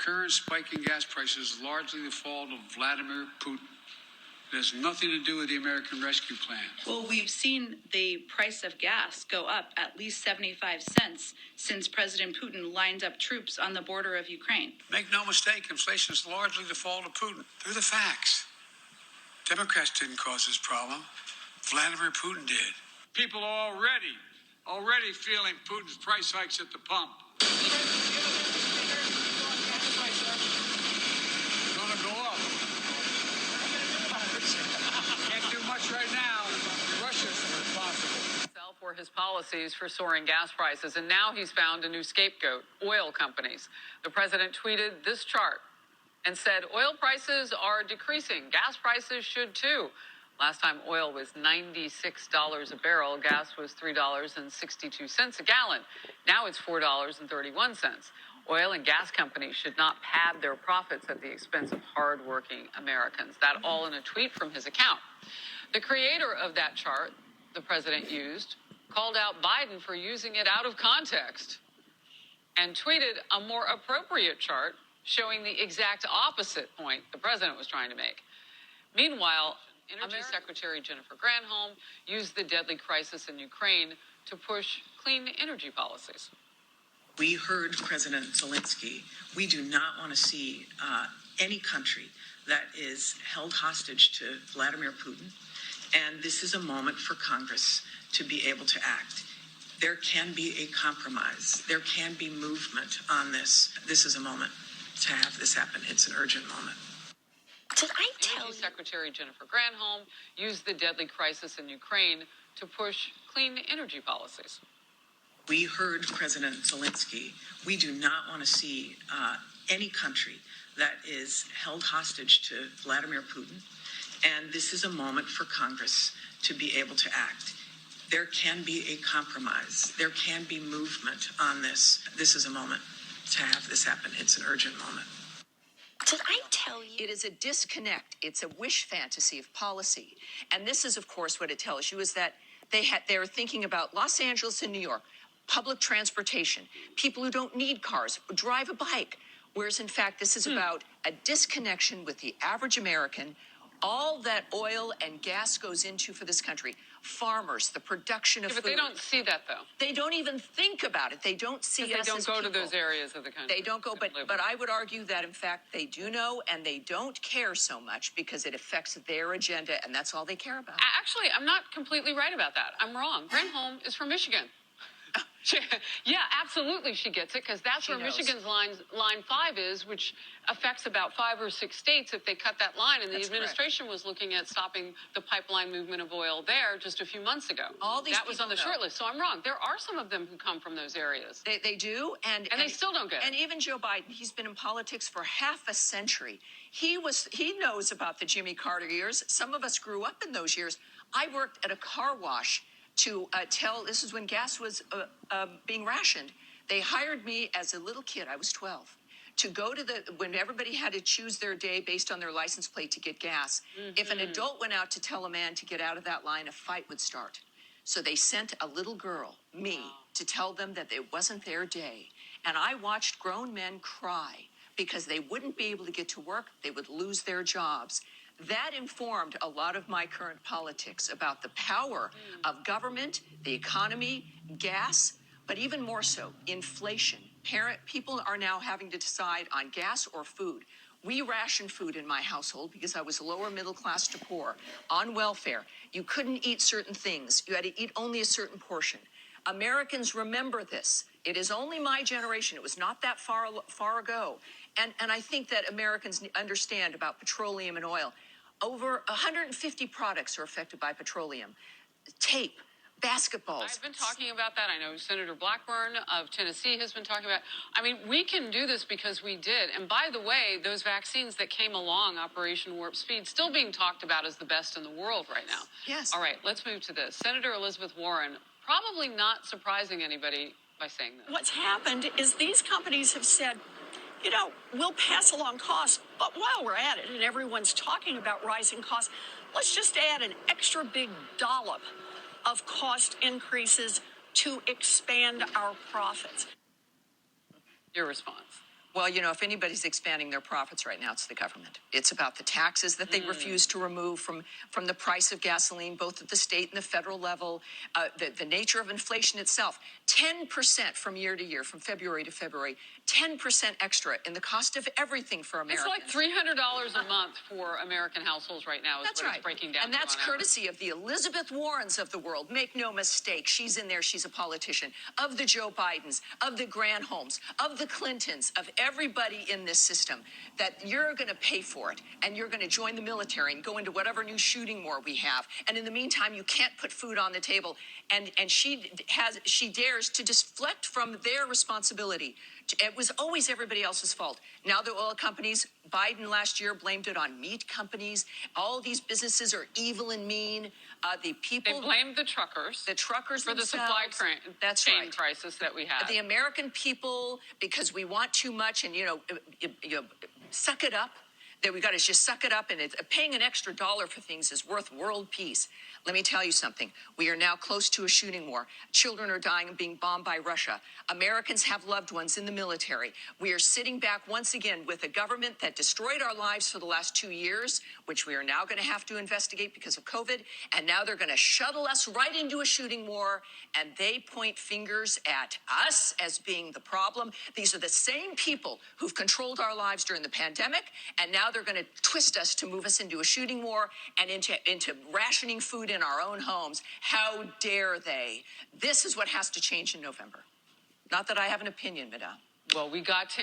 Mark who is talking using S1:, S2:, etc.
S1: current spike in gas prices is largely the fault of Vladimir Putin. It has nothing to do with the American Rescue Plan.
S2: Well, we've seen the price of gas go up at least 75 cents since President Putin lined up troops on the border of Ukraine.
S1: Make no mistake, inflation is largely the fault of Putin. They're the facts. Democrats didn't cause this problem. Vladimir Putin did. People are already feeling Putin's price hikes at the pump. Gonna go up. Can't do much right now. Russia's responsible.
S3: For his policies for soaring gas prices, and now he's found a new scapegoat: oil companies. The president tweeted this chart and said oil prices are decreasing. Gas prices should too. Last time oil was $96 a barrel. Gas was $3.62 a gallon. Now it's $4.31. Oil and gas companies should not pad their profits at the expense of hardworking Americans. That all in a tweet from his account. The creator of that chart the president used called out Biden for using it out of context and tweeted a more appropriate chart showing the exact opposite point the president was trying to make. Meanwhile, Energy Secretary Jennifer Granholm used the deadly crisis in Ukraine to push clean energy policies.
S4: We heard President Zelensky. We do not want to see any country that is held hostage to Vladimir Putin. And this is a moment for Congress to be able to act. There can be a compromise. There can be movement on this. This is a moment to have this happen. It's an urgent moment.
S3: Did I tell you? Secretary Jennifer Granholm used the deadly crisis in Ukraine to push clean energy policies.
S4: We heard President Zelensky. We do not want to see any country that is held hostage to Vladimir Putin. And this is a moment for Congress to be able to act. There can be a compromise. There can be movement on this. This is a moment to have this happen. It's an urgent moment.
S5: Did I tell you? It is a disconnect. It's a wish fantasy of policy. And this is, of course, what it tells you is that they were thinking about Los Angeles and New York, public transportation, people who don't need cars, drive a bike. Whereas, in fact, this is about a disconnection with the average American. All that oil and gas goes into for this country, farmers, the production of food.
S3: But they don't see that, though.
S5: They don't even think about it. They don't see us as
S3: people. They don't go to those areas of the country.
S5: They don't go, but I would argue that, in fact, they do know, and they don't care so much because it affects their agenda, and that's all they care about.
S3: Actually, I'm not completely right about that. I'm wrong. Granholm is from Michigan. Yeah, absolutely she gets it, because that's where Michigan's line 5 is, which affects about 5 or 6 states if they cut that line. And the administration was looking at stopping the pipeline movement of oil there just a few months ago. That was on the short list. So I'm wrong. There are some of them who come from those areas.
S5: They do. And
S3: they still don't get it.
S5: And even Joe Biden, he's been in politics for half a century. He knows about the Jimmy Carter years. Some of us grew up in those years. I worked at a car wash to this is when gas was being rationed. They hired me as a little kid, I was 12, to go to when everybody had to choose their day based on their license plate to get gas. If an adult went out to tell a man to get out of that line, a fight would start. So they sent a little girl, me, to tell them that it wasn't their day. And I watched grown men cry because they wouldn't be able to get to work. They would lose their jobs. That informed a lot of my current politics about the power of government, the economy, gas, but even more so, inflation. People are now having to decide on gas or food. We rationed food in my household because I was lower middle class to poor, on welfare. You couldn't eat certain things. You had to eat only a certain portion. Americans remember this. It is only my generation. It was not that far ago. And I think that Americans understand about petroleum and oil. Over 150 products are affected by petroleum. Tape, basketballs.
S3: I've been talking about that. I know Senator Blackburn of Tennessee has been talking about. I mean, we can do this because we did. And by the way, those vaccines that came along, Operation Warp Speed, still being talked about as the best in the world right now.
S5: Yes.
S3: All right, let's move to this. Senator Elizabeth Warren, probably not surprising anybody by saying this.
S6: What's happened is these companies have said, we'll pass along costs, but while we're at it and everyone's talking about rising costs, let's just add an extra big dollop of cost increases to expand our profits.
S3: Your response.
S5: Well, you know, if anybody's expanding their profits right now, it's the government. It's about the taxes that they refuse to remove from the price of gasoline, both at the state and the federal level, the nature of inflation itself. 10% from year to year, from February to February, 10% extra in the cost of everything for Americans.
S3: It's like $300 a month for American households right now is
S5: That's
S3: what
S5: right.
S3: it's breaking down
S5: And that's
S3: to on
S5: courtesy of the Elizabeth Warrens of the world. Make no mistake, she's in there, she's a politician. Of the Joe Bidens, of the Granholms, of the Clintons, of everybody in this system, that you're going to pay for it, and you're going to join the military and go into whatever new shooting war we have. And in the meantime, you can't put food on the table. And she dares to deflect from their responsibility. It was always everybody else's fault. Now the oil companies, Biden last year blamed it on meat companies. All these businesses are evil and mean. The people.
S3: They blamed the truckers.
S5: The truckers
S3: for
S5: themselves.
S3: the supply chain crisis that we had.
S5: The American people, because we want too much, and you suck it up. That we got to just suck it up, and paying an extra dollar for things is worth world peace. Let me tell you something. We are now close to a shooting war. Children are dying and being bombed by Russia. Americans have loved ones in the military. We are sitting back once again with a government that destroyed our lives for the last 2 years, which we are now going to have to investigate because of COVID. And now they're going to shuttle us right into a shooting war, and they point fingers at us as being the problem. These are the same people who've controlled our lives during the pandemic, and now they're going to twist us to move us into a shooting war and into rationing food in our own homes. How dare they? This is what has to change in November. Not that I have an opinion, Madame.
S3: Well, we got to